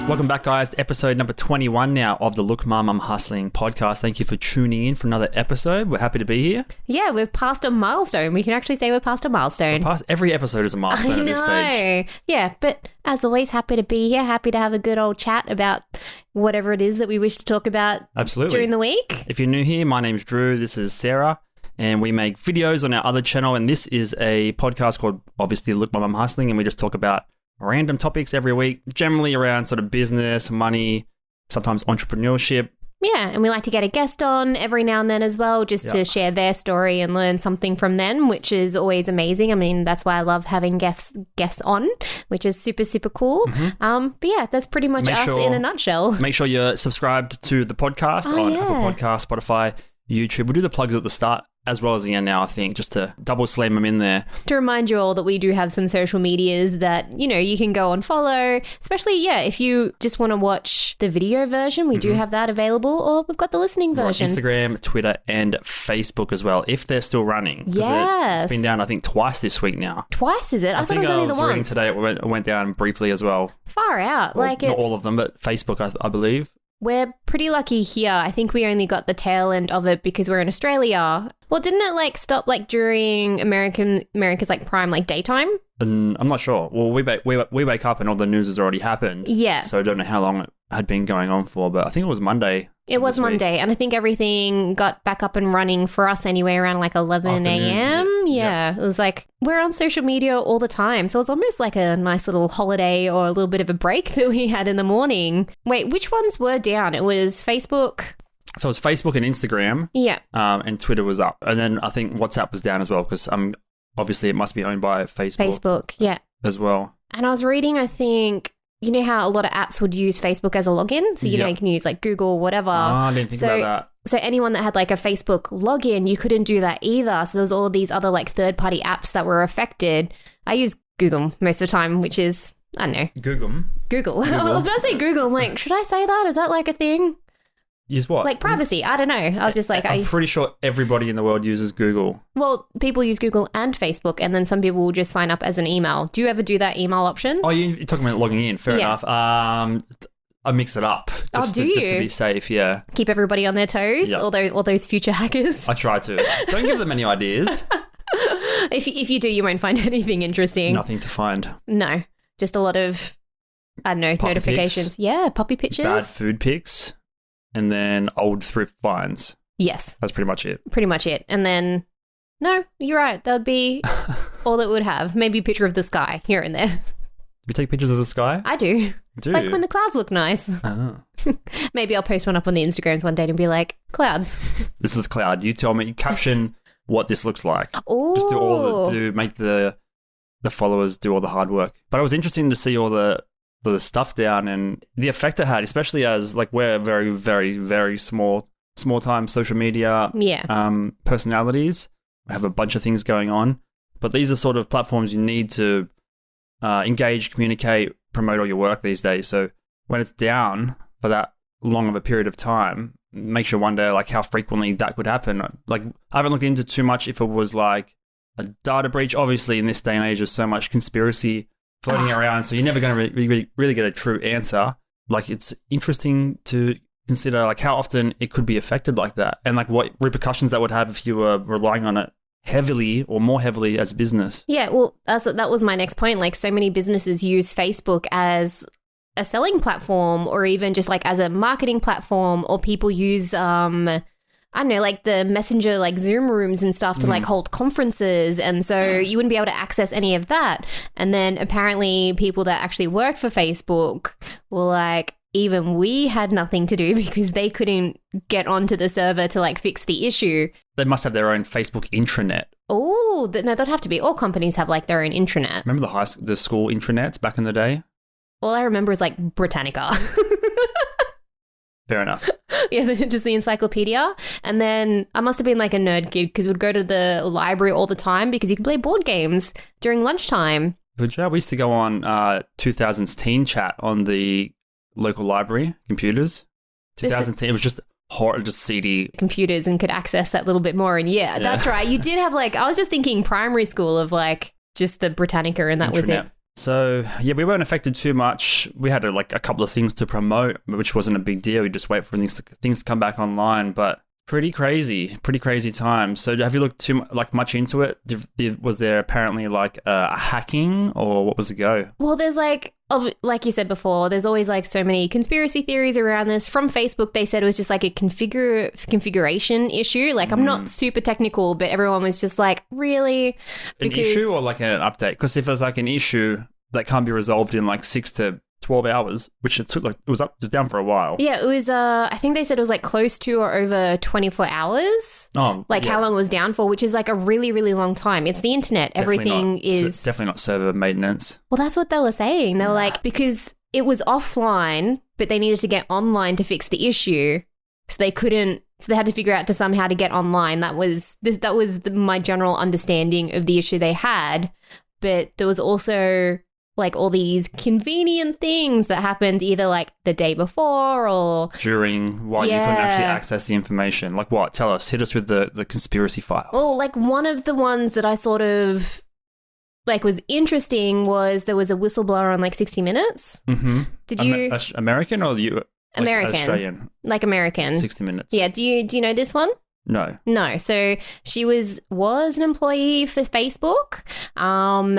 Welcome back, guys, to episode number 21 now of the Look Mum, I'm Hustling podcast. Thank you for tuning in for another episode. We're happy to be here. Yeah, we've passed a milestone. We can actually say we're past a milestone. Every episode is a milestone at this stage. Yeah, but as always, happy to be here. Happy to have a good old chat about whatever it is that we wish to talk about during the week. If you're new here, my name's Drew. This is Sarah. And we make videos on our other channel. And this is a podcast called, obviously, Look Mum, I'm Hustling. And we just talk about random topics every week, generally around sort of business, money, sometimes entrepreneurship. Yeah, and we like to get a guest on every now and then as well, just to share their story and learn something from them, which is always amazing. I mean, that's why I love having guests on, which is super, super cool. Mm-hmm. But yeah, that's pretty much us in a nutshell. Make sure you're subscribed to the podcast on Apple Podcasts, Spotify, YouTube. We'll do the plugs at the start as well as the end now, I think, just to double slam them in there. To remind you all that we do have some social medias that, you know, you can go and follow, especially, if you just want to watch the video version, we do have that available, or we've got the listening version. Instagram, Twitter, and Facebook as well, if they're still running. Yes. It's been down, I think, twice this week now. Twice, is it? I thought it was only the once. Reading today, it went down briefly as well. Far out. Well, not all of them, but Facebook, I believe. We're pretty lucky here. I think we only got the tail end of it because we're in Australia. Well, didn't it stop during America's prime daytime? I'm not sure. Well, we wake up and all the news has already happened. Yeah. So I don't know how long it had been going on for, but I think it was Monday. It was Monday, and I think everything got back up and running for us anyway around 11 a.m. Yeah. It was we're on social media all the time, so it's almost like a nice little holiday or a little bit of a break that we had in the morning. Wait, which ones were down? It was Facebook. So it was Facebook and Instagram. Yeah. And Twitter was up. And then I think WhatsApp was down as well because obviously it must be owned by Facebook. Yeah. As well. And I was reading, I think, you know how a lot of apps would use Facebook as a login? So, you know, you can use Google, whatever. Oh, I didn't think about that. So anyone that had a Facebook login, you couldn't do that either. So there's all these other third-party apps that were affected. I use Google most of the time, which is, I don't know. Google. I was about to say Google. I'm like, should I say that? Is that a thing? Use what? Privacy. I don't know. I was just I'm pretty sure everybody in the world uses Google. Well, people use Google and Facebook, and then some people will just sign up as an email. Do you ever do that email option? Oh, you're talking about logging in. Fair enough. I mix it up. Just to be safe, yeah. Keep everybody on their toes? Yep. All those future hackers? I try to. Don't give them any ideas. If you do, you won't find anything interesting. Nothing to find. No. Just a lot of, I don't know, puppy notifications. Pics. Yeah, puppy pictures. Bad food pics. And then old thrift finds. Yes. That's pretty much it. And then, no, you're right. That would be all it would have. Maybe a picture of the sky here and there. Do you take pictures of the sky? I do. When the clouds look nice. Oh. Maybe I'll post one up on the Instagrams one day and be like, clouds. This is a cloud. You tell me, you caption what this looks like. Ooh. Just make the followers do all the hard work. But it was interesting to see all the stuff down and the effect it had, especially as we're very, very, very small time social media personalities. We have a bunch of things going on, but these are sort of platforms you need to engage, communicate, promote all your work these days. So when it's down for that long of a period of time, makes you wonder how frequently that could happen. I haven't looked into too much if it was a data breach. Obviously, in this day and age, there's so much conspiracy floating around, so you're never going to really get a true answer. It's interesting to consider how often it could be affected like that, and what repercussions that would have if you were relying on it heavily or more heavily as a business. Yeah, well, that was my next point. So many businesses use Facebook as a selling platform, or even just as a marketing platform, or people use I don't know, the messenger, Zoom rooms and stuff to hold conferences. And so you wouldn't be able to access any of that. And then apparently people that actually worked for Facebook were even we had nothing to do because they couldn't get onto the server to fix the issue. They must have their own Facebook intranet. Oh, no, that'd have to be. All companies have their own intranet. Remember the school intranets back in the day? All I remember is Britannica. Fair enough. Yeah, just the encyclopedia. And then I must have been a nerd kid because we'd go to the library all the time because you could play board games during lunchtime. Good job. We used to go on 2000s teen chat on the local library computers. 2010, it was just horror, just CD computers, and could access that little bit more. And yeah, that's right. You did have I was just thinking primary school of just the Britannica, and that was it. So, yeah, we weren't affected too much. We had a couple of things to promote, which wasn't a big deal. We just wait for things to come back online. But pretty crazy time. So, have you looked much into it? Was there apparently a hacking, or what was the go? Well, there's like you said before, there's always like so many conspiracy theories around this. From Facebook, they said it was just like a configuration issue. Like, I'm not super technical, but everyone was just like, really? An issue or like an update? Because if there's like an issue that can't be resolved in like 6 to 12 hours, which it took, it was down for a while. Yeah, it was, I think they said it was like close to or over 24 hours. Oh, like how long it was down for, which is like a really, really long time. It's the internet. Everything is definitely not server maintenance. Well, that's what they were saying. They were like, because it was offline, but they needed to get online to fix the issue. So they had to figure out to somehow to get online. That was my general understanding of the issue they had. But there was also like all these convenient things that happened either like the day before or during while you couldn't actually access the information. Like what? Tell us. Hit us with the conspiracy files. Well, like one of the ones that I sort of like was interesting was there was a whistleblower on like 60 Minutes. Mm-hmm. Did you American or you? American, Australian, like American. 60 Minutes. Yeah. Do you know this one? No. So she was an employee for Facebook.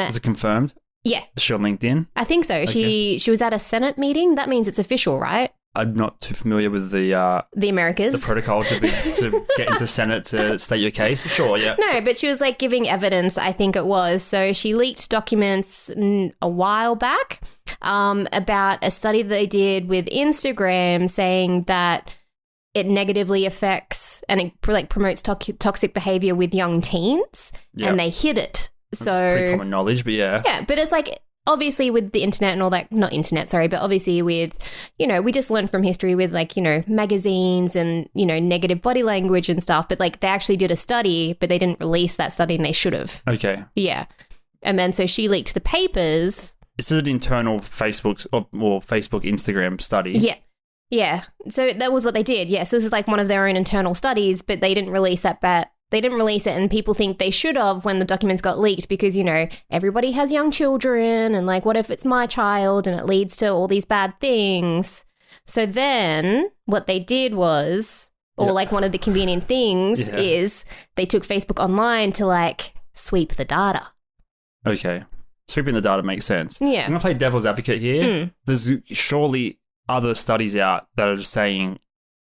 Is it confirmed? Yeah. Is she on LinkedIn? I think so. Okay. She was at a Senate meeting. That means it's official, right? I'm not too familiar with the Americas. the protocol to get into Senate to state your case. Sure, yeah. No, but she was like giving evidence, I think it was. So she leaked documents a while back about a study that they did with Instagram saying that it negatively affects and it like promotes toxic behavior with young teens, and they hid it. So that's pretty common knowledge, but yeah. Yeah, but it's like obviously with the internet and all that, not internet, sorry, but obviously with, we just learned from history with like, magazines and, negative body language and stuff, but like they actually did a study, but they didn't release that study and they should have. Okay. Yeah. And then so she leaked the papers. This is an internal Facebook or Facebook Instagram study. Yeah. Yeah. So that was what they did. Yes. This is like one of their own internal studies, but they didn't release that They didn't release it, and people think they should have when the documents got leaked because, everybody has young children and like, what if it's my child and it leads to all these bad things? So then what they did was, or like one of the convenient things is they took Facebook online to like sweep the data. Okay. Sweeping the data makes sense. Yeah. I'm going to play devil's advocate here. There's surely other studies out that are just saying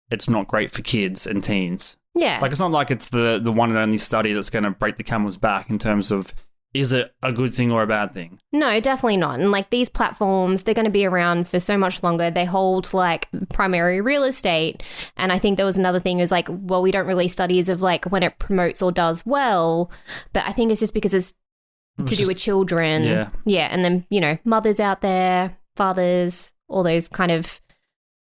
it's not great for kids and teens. Yeah. Like, it's not like it's the one and only study that's going to break the camel's back in terms of, is it a good thing or a bad thing? No, definitely not. And like these platforms, they're going to be around for so much longer. They hold like primary real estate. And I think there was another thing is like, well, we don't release studies of like when it promotes or does well. But I think it's just because it's to do with children. Yeah. Yeah. And then, mothers out there, fathers, all those kind of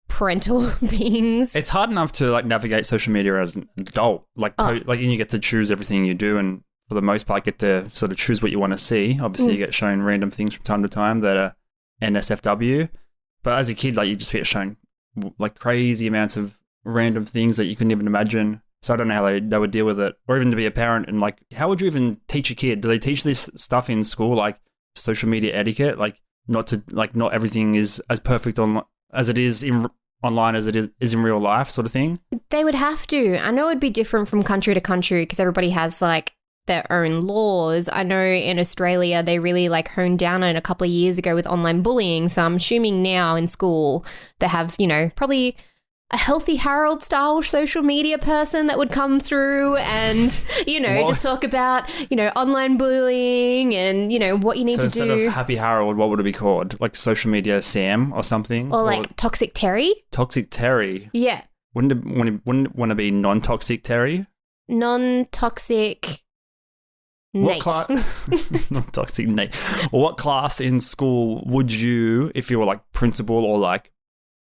parental beings. It's hard enough to like navigate social media as an adult. And you get to choose everything you do, and for the most part get to sort of choose what you want to see. Obviously you get shown random things from time to time that are NSFW, but as a kid, like, you just get shown like crazy amounts of random things that you couldn't even imagine. So I don't know how they would deal with it, or even to be a parent, and like, how would you even teach a kid? Do they teach this stuff in school, like social media etiquette, like not everything is as perfect as it is online as it is in real life, sort of thing? They would have to. I know it'd be different from country to country because everybody has like their own laws. I know in Australia they really like honed down on it a couple of years ago with online bullying. So I'm assuming now in school they have, probably a Healthy Harold style social media person that would come through and, just talk about, online bullying and, what you need to do. So instead of Happy Harold, what would it be called? Like Social Media Sam or something? Or like Toxic Terry? Toxic Terry. Yeah. Wouldn't it want to be Non-Toxic Terry? Non-toxic Nate. Non-toxic Nate. What class in school would you, if you were like principal or like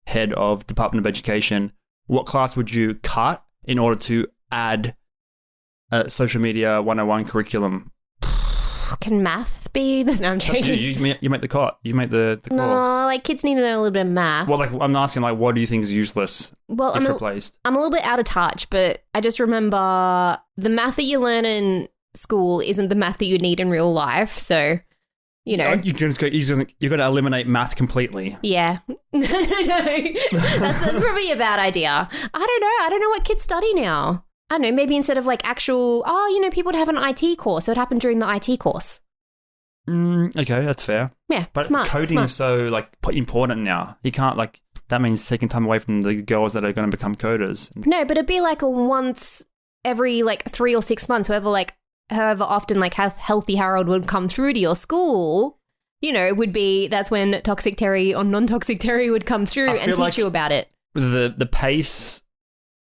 head of Department of Education, what class would you cut in order to add a social media 101 curriculum? Can math be? No, I'm joking. You make the cut. You make the call. No, like kids need to know a little bit of math. Well, like I'm asking, like, what do you think is useless if replaced? I'm a little bit out of touch, but I just remember the math that you learn in school isn't the math that you need in real life. So You know, you're going to eliminate math completely. Yeah. No, that's probably a bad idea. I don't know what kids study now. I don't know, maybe instead of like actual, people would have an IT course. It would happen during the IT course. Okay, that's fair. Yeah, but smart. Coding is so like important now. You can't that means taking time away from the girls that are going to become coders. No, but it'd be like a once every 3 or 6 months, however often how Healthy Harold would come through to your school, that's when Toxic Terry or Non-Toxic Terry would come through and teach you about it. The pace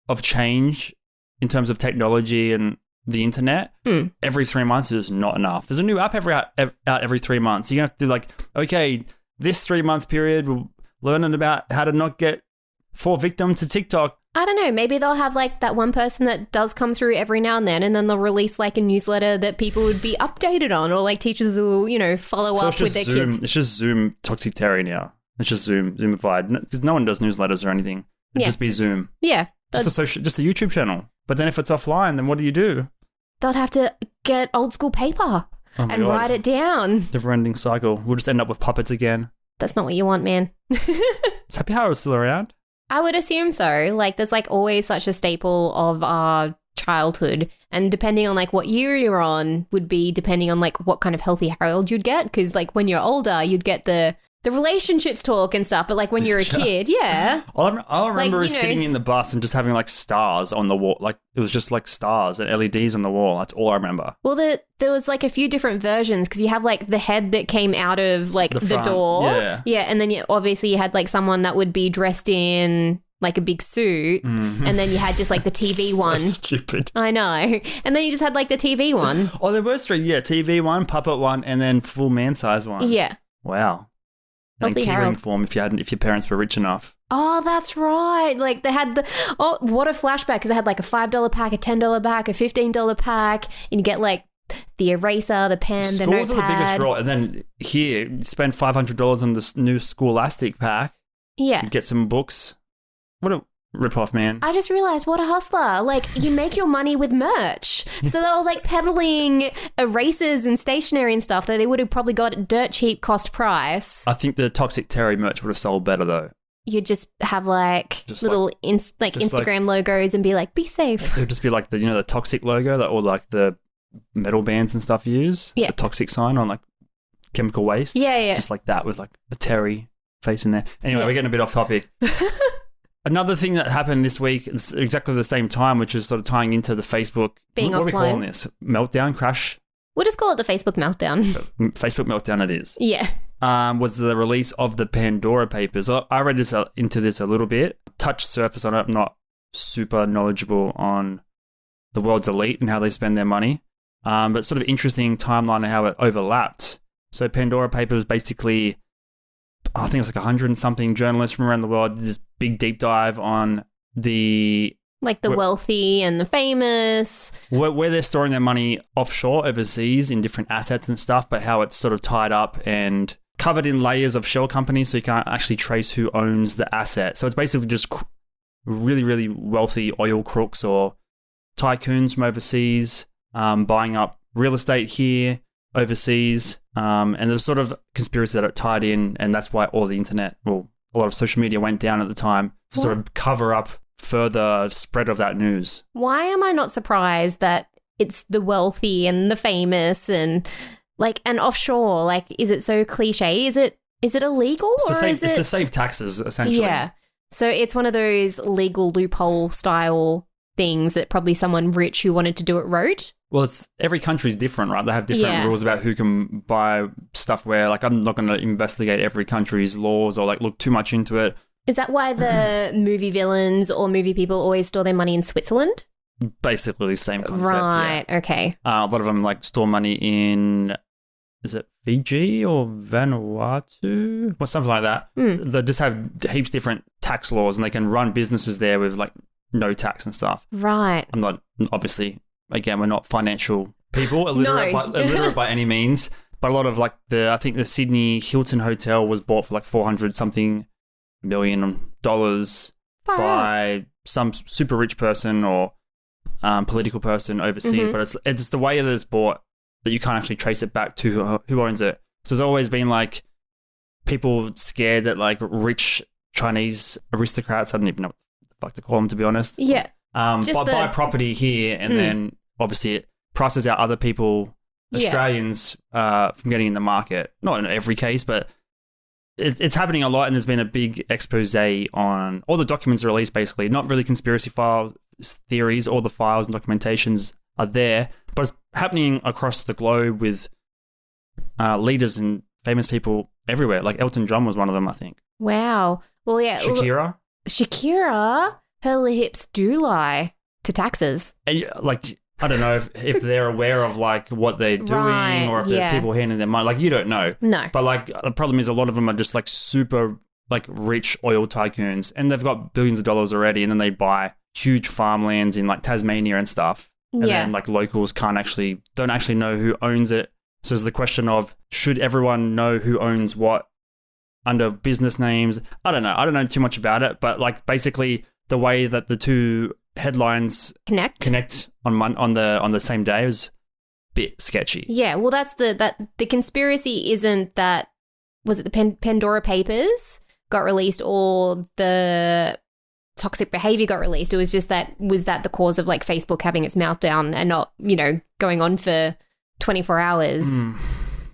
of change in terms of technology and the internet every 3 months is not enough. There's a new app out every 3 months. You're going to have to okay, this 3 month period, we're learning about how to not fall victim to TikTok. I don't know. Maybe they'll have that one person that does come through every now and then they'll release a newsletter that people would be updated on, or teachers will, follow up with their kids. It's just Zoom Toxic Terry now. It's just Zoomified. Because no one does newsletters or anything. It'd just be Zoom. Yeah. Just a YouTube channel. But then if it's offline, then what do? They'll have to get old school paper and write it down. Never-ending cycle. We'll just end up with puppets again. That's not what you want, man. Is Happy Harold still around? I would assume so. There's always such a staple of our childhood, and depending on what year you're on would be depending on what kind of Healthy Harold you'd get, because when you're older you'd get the relationships talk and stuff, but when you're a kid, yeah. I remember sitting in the bus and just having stars on the wall. It was just stars and LEDs on the wall. That's all I remember. Well, there was a few different versions, because you have the head that came out of the door. Yeah. And then you had someone that would be dressed in a big suit, and then you had just the TV so one. Stupid. I know. And then you just had the TV one. Oh, there was 3. Yeah, TV one, puppet one, and then full man size one. Yeah. Wow. And keyring form if your parents were rich enough. Oh, that's right. They had what a flashback, because they had a $5 pack, a $10 pack, a $15 pack, and you get the eraser, the pen, the notepad. Schools are the biggest draw, and then here, spend $500 on this new Scholastic pack. Yeah. You get some books. What a rip-off, man. I just realised, what a hustler. You make your money with merch. So they're all peddling erasers and stationery and stuff that they would have probably got at dirt cheap cost price. I think the Toxic Terry merch would have sold better, though. You'd just have little Instagram logos and be be safe. It would just be the Toxic logo that all the metal bands and stuff use. Yeah. The Toxic sign on chemical waste. Yeah. Just that with a Terry face in there. Anyway, we're getting a bit off topic. Another thing that happened this week is exactly the same time, which is sort of tying into the Facebook. Being what offline. What are we calling this? Meltdown? Crash? We'll just call it the Facebook meltdown. Facebook meltdown it is. Yeah. Was the release of the Pandora Papers. I read into this a little bit. Touched surface on it. I'm not super knowledgeable on the world's elite and how they spend their money. But sort of interesting timeline of how it overlapped. So Pandora Papers basically, I think it's 100 and something journalists from around the world, this big deep dive on the wealthy and the famous. Where they're storing their money offshore, overseas, in different assets and stuff, but how it's sort of tied up and covered in layers of shell companies, so you can't actually trace who owns the asset. So it's basically just really, really wealthy oil crooks or tycoons from overseas buying up real estate here, overseas. And there's sort of conspiracy that it tied in, and that's why all the internet, well, a lot of social media went down at the time to sort of cover up further spread of that news. Why am I not surprised that it's the wealthy and the famous and and offshore? Is it so cliche? Is it illegal it's to save taxes, essentially? Yeah. So it's one of those legal loophole style things that probably someone rich who wanted to do it wrote. Well, every country's different, right? They have different rules about who can buy stuff where, I'm not going to investigate every country's laws or, look too much into it. Is that why the movie villains or movie people always store their money in Switzerland? Basically the same concept, right, yeah. Okay. A lot of them, store money in, is it Fiji or Vanuatu? Or something like that. They just have heaps different tax laws, and they can run businesses there with, no tax and stuff. Right. I'm not, obviously... Again, we're not financial people, illiterate by any means, but a lot of I think the Sydney Hilton Hotel was bought for $400-something million by some super rich person or political person overseas. But it's the way that it's bought that you can't actually trace it back to who owns it. So there's always been like people scared that like rich Chinese aristocrats, I don't even know what the fuck to call them, to be honest. Yeah. Buy property here and then obviously it prices out other people, Australians, from getting in the market. Not in every case, but it's happening a lot, and there's been a big expose on all the documents are released, basically. Not really conspiracy files, theories, all the files and documentations are there, but it's happening across the globe with leaders and famous people everywhere. Like Elton John was one of them, I think. Wow. Well, yeah. Shakira, her lips do lie to taxes. And like, I don't know if they're aware of like what they're doing or if there's people handing them money. Like, you don't know. No. But like, the problem is a lot of them are just like super like rich oil tycoons, and they've got billions of dollars already, and then they buy huge farmlands in like Tasmania and stuff. And then like locals don't actually know who owns it. So it's the question of, should everyone know who owns what under business names? I don't know. I don't know too much about it, but like basically the way that the two headlines connect on the same day is a bit sketchy. Yeah, well, that's the conspiracy isn't that, was it the Pandora Papers got released or the toxic behavior got released? It was just that, was that the cause of like Facebook having its mouth down and not, going on for 24 hours.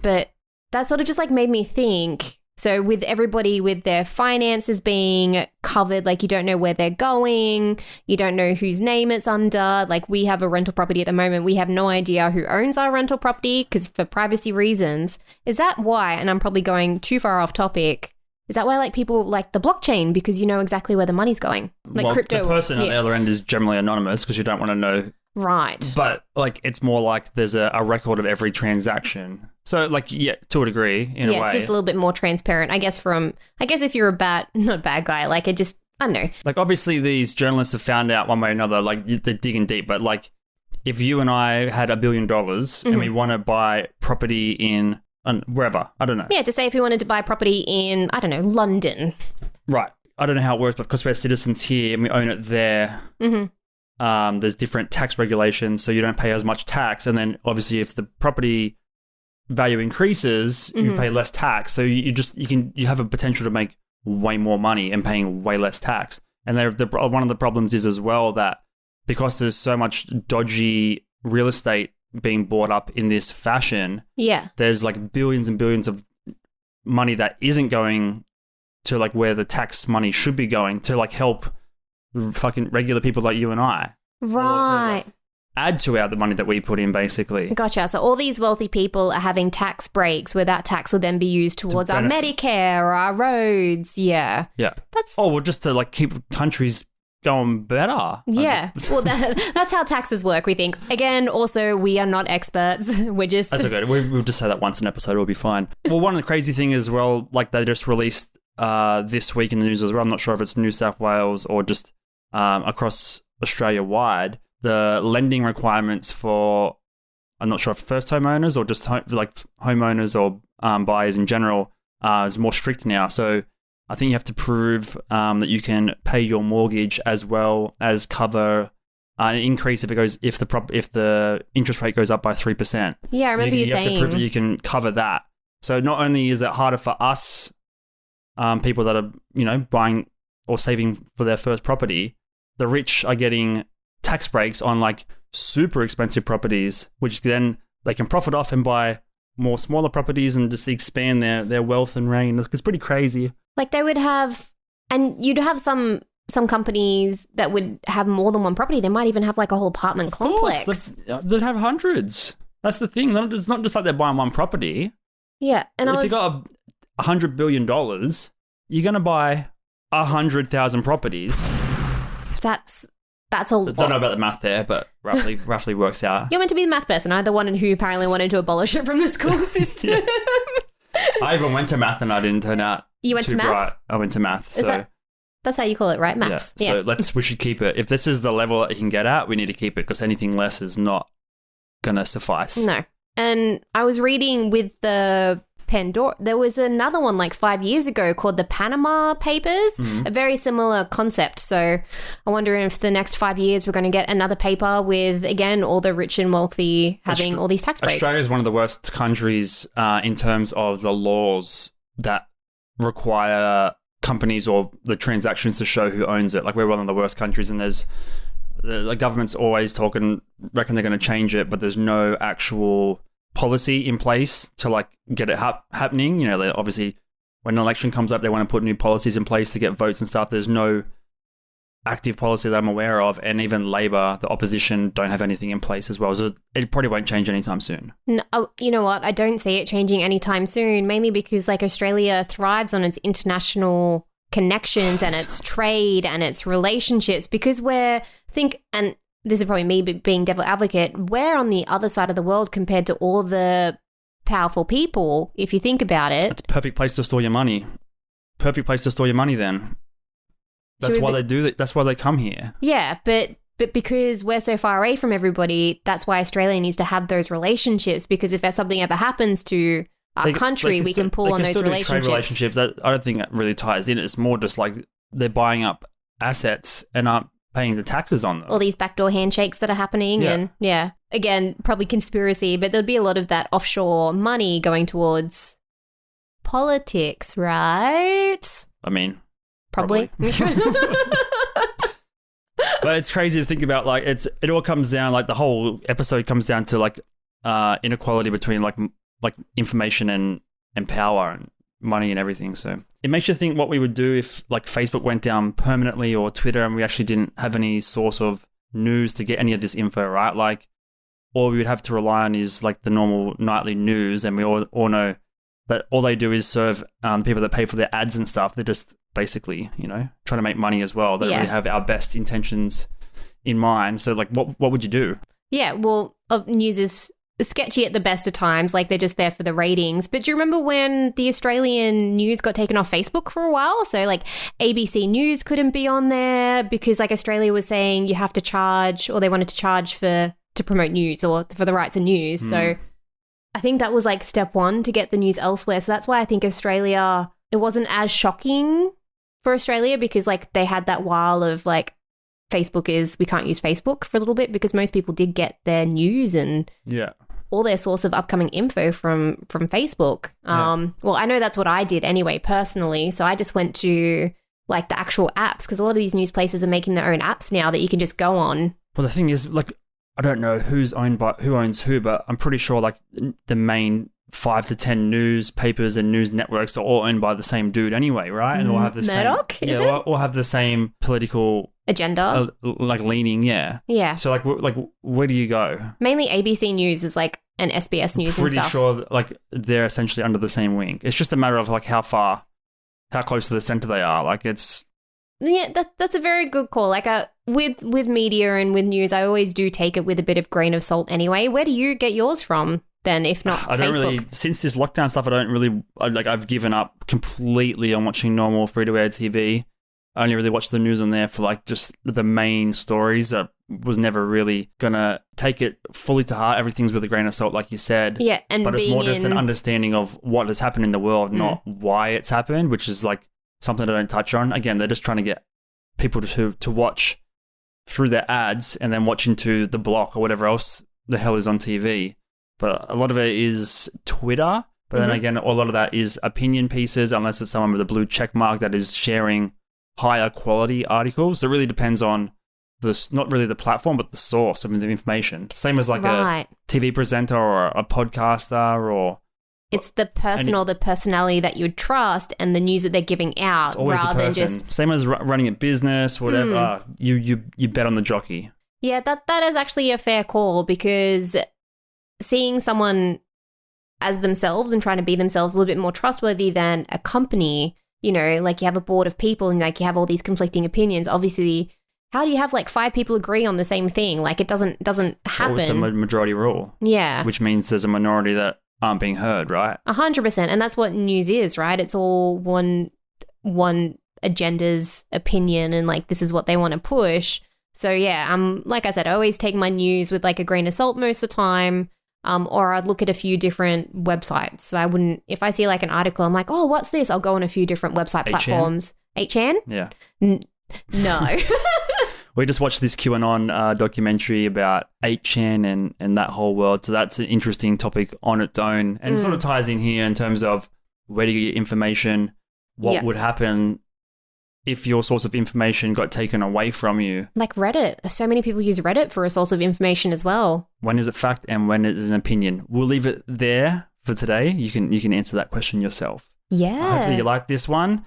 But that sort of just like made me think, so with everybody with their finances being covered, like you don't know where they're going, you don't know whose name it's under. Like we have a rental property at the moment, we have no idea who owns our rental property because for privacy reasons. Is that why, and I'm probably going too far off topic, is that why like people like the blockchain, because you know exactly where the money's going? Like crypto. The person at the other end is generally anonymous because you don't want to know. Right. But like it's more like there's a record of every transaction. So like, yeah, to a degree, in a way. Yeah, it's just a little bit more transparent. I guess if you're not a bad guy, like it just, I don't know. Like obviously these journalists have found out one way or another, like they're digging deep, but like if you and I had $1 billion and we want to buy property in wherever, I don't know. Yeah, to say if we wanted to buy property in, I don't know, London. Right. I don't know how it works, but because we're citizens here and we own it there, there's different tax regulations, so you don't pay as much tax. And then obviously if the property value increases, you pay less tax. So you have a potential to make way more money and paying way less tax. And one of the problems is as well that because there's so much dodgy real estate being bought up in this fashion, there's like billions and billions of money that isn't going to like where the tax money should be going to like help fucking regular people like you and I. Right. Add to the money that we put in, basically. Gotcha. So all these wealthy people are having tax breaks where that tax will then be used towards our Medicare or our roads. Yeah. Yeah. Just to like keep countries going better. Yeah. Well, that's how taxes work, we think. Again, also, we are not experts. We're just... That's okay. We'll just say that once an episode, we'll be fine. Well, one of the crazy things as well, like they just released this week in the news as well, I'm not sure if it's New South Wales or just across Australia-wide, the lending requirements for, I'm not sure if first homeowners or just homeowners or buyers in general is more strict now. So I think you have to prove that you can pay your mortgage as well as cover an increase if the interest rate goes up by 3%. Yeah, I remember you saying. You have to prove that you can cover that. So not only is it harder for us, people that are buying or saving for their first property, the rich are getting tax breaks on like super expensive properties, which then they can profit off and buy more smaller properties and just expand their wealth and reign. It's pretty crazy. Like they would have, and you'd have some companies that would have more than one property. They might even have like a whole apartment complex. They'd have hundreds. That's the thing. It's not just like they're buying one property. Yeah. And if you got $100 billion, you're going to buy 100,000 properties. That's a lot. I don't know about the math there, but roughly works out. You're meant to be the math person. I'm the one who apparently wanted to abolish it from the school system. I even went to math and I didn't turn out You went too to math? bright. I went to math. That's how you call it, right? Maths. Yeah. So we should keep it. If this is the level that you can get at, we need to keep it because anything less is not going to suffice. No. And I was reading with the Pandora. There was another one like 5 years ago called the Panama Papers, a very similar concept. So I wonder if the next 5 years we're going to get another paper with, again, all the rich and wealthy having all these tax breaks. Australia is one of the worst countries in terms of the laws that require companies or the transactions to show who owns it. Like, we're one of the worst countries, and the government's always reckon they're going to change it, but there's no actual policy in place to like get it happening. You know, they obviously, when an election comes up, they want to put new policies in place to get votes and stuff. There's no active policy that I'm aware of, and even Labor, the opposition, don't have anything in place as well. So it probably won't change anytime soon. No, you know what? I don't see it changing anytime soon, mainly because like Australia thrives on its international connections and its trade and its relationships, because and this is probably me being devil advocate, we're on the other side of the world compared to all the powerful people, if you think about it. It's a perfect place to store your money. Perfect place to store your money then. That's why they do that. That's why they come here. Yeah, but because we're so far away from everybody, that's why Australia needs to have those relationships, because if something ever happens to our country, we can pull on those relationships. Trade relationships. I don't think that really ties in. It's more just like they're buying up assets and aren't paying the taxes on them. All these backdoor handshakes that are happening. Yeah. And yeah, again, probably conspiracy, but there'd be a lot of that offshore money going towards politics, right? I mean, probably. But it's crazy to think about. Like, it all comes down, like the whole episode comes down to like inequality between like information and power and money and everything. So it makes you think what we would do if like Facebook went down permanently, or Twitter, and we actually didn't have any source of news to get any of this info, right? Like, all we would have to rely on is like the normal nightly news, and we all know that all they do is serve people that pay for their ads and stuff. They're just basically, you know, trying to make money as well. They don't really have our best intentions in mind. So like, what would you do? Yeah, well, news is sketchy at the best of times, like they're just there for the ratings. But do you remember when the Australian news got taken off Facebook for a while? So like ABC News couldn't be on there because like Australia was saying you have to charge, or they wanted to charge to promote news or for the rights of news. So I think that was like step one to get the news elsewhere. So that's why I think Australia, it wasn't as shocking for Australia, because like they had that while of like we can't use Facebook for a little bit, because most people did get their news and all their source of upcoming info from Facebook. Well, I know that's what I did anyway, personally. So I just went to like the actual apps, because a lot of these news places are making their own apps now that you can just go on. Well, the thing is, like, I don't know who owns who, but I'm pretty sure like the main 5 to 10 newspapers and news networks are all owned by the same dude anyway, right? And all have the Murdoch, same, all have the same political agenda, like leaning, yeah. So like where do you go? Mainly ABC News is like an SBS News and stuff. Pretty sure like they're essentially under the same wing. It's just a matter of like how close to the center they are. Like it's. Yeah, that's a very good call. Like with media and with news, I always do take it with a bit of grain of salt anyway. Where do you get yours from then, if not Facebook? I don't really, since this lockdown stuff, I've given up completely on watching normal free-to-air TV. I only really watch the news on there for like just the main stories. I was never really going to take it fully to heart. Everything's with a grain of salt, like you said. Yeah, but it's more just an understanding of what has happened in the world, not why it's happened, which is like something I don't touch on. Again, they're just trying to get people to watch through their ads and then watch into the block or whatever else the hell is on TV. But a lot of it is Twitter. But then again, a lot of that is opinion pieces, unless it's someone with a blue check mark that is sharing higher quality articles. So it really depends on not really the platform, but the source of the information. Same as like a TV presenter or a podcaster, or it's the person or the personality that you would trust and the news that they're giving out, rather than just same as running a business, whatever. You bet on the jockey. Yeah, that is actually a fair call, because seeing someone as themselves and trying to be themselves a little bit more trustworthy than a company, you know, like you have a board of people and like you have all these conflicting opinions. Obviously, how do you have like 5 people agree on the same thing? Like it doesn't happen. So it's a majority rule. Yeah. Which means there's a minority that aren't being heard, right? 100%. And that's what news is, right? It's all one agenda's opinion, and like this is what they want to push. So yeah, like I said, I always take my news with like a grain of salt most of the time. or I'd look at a few different websites. So I wouldn't, if I see like an article, I'm like, oh, what's this? I'll go on a few different website platforms. 8chan? Yeah. No. We just watched this QAnon documentary about 8chan and that whole world. So that's an interesting topic on its own and sort of ties in here in terms of where do you get information, what would happen if your source of information got taken away from you. Like Reddit. So many people use Reddit for a source of information as well. When is it fact and when is it an opinion? We'll leave it there for today. You can answer that question yourself. Yeah. Hopefully you like this one.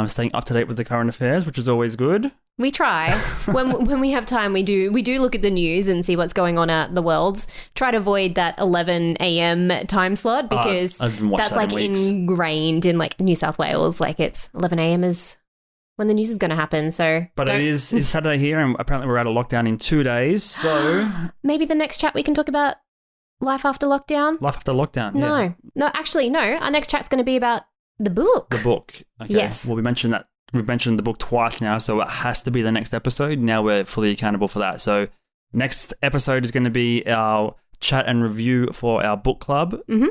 Staying up to date with the current affairs, which is always good. We try. when we have time, we do look at the news and see what's going on at the world. Try to avoid that 11 a.m. time slot because that's like ingrained in like New South Wales. Like it's 11 a.m. is when the news is going to happen. So, but it's Saturday here, and apparently we're out of lockdown in 2 days. So maybe the next chat we can talk about life after lockdown. Life after lockdown. Yeah. No. Actually, no. Our next chat's going to be about the book. The book. Okay. Yes. Well, we mentioned that. We've mentioned the book twice now, so it has to be the next episode. Now we're fully accountable for that. So next episode is going to be our chat and review for our book club. Mm-hmm.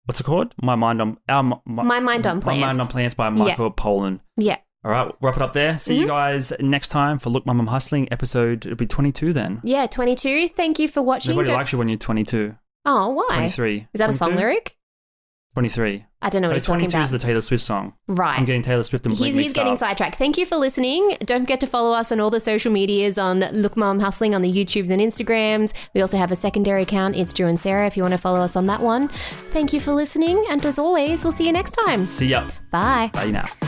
What's it called? My Mind on Plants. My Mind on Plants by Michael Pollan. Yeah. All right, wrap it up there. See you guys next time for Look Mum, I'm Hustling episode. It'll be 22 then. Yeah, 22. Thank you for watching. Nobody likes you when you're 22. Oh, why? 23. Is that 22? A song lyric? 23. I don't know what he's talking about. 22 is the Taylor Swift song. Right. I'm getting Taylor Swift and Blink He's getting sidetracked. Thank you for listening. Don't forget to follow us on all the social medias on Look Mum Hustling on the YouTubes and Instagrams. We also have a secondary account. It's Drew and Sarah if you want to follow us on that one. Thank you for listening. And as always, we'll see you next time. See ya. Bye. Bye now.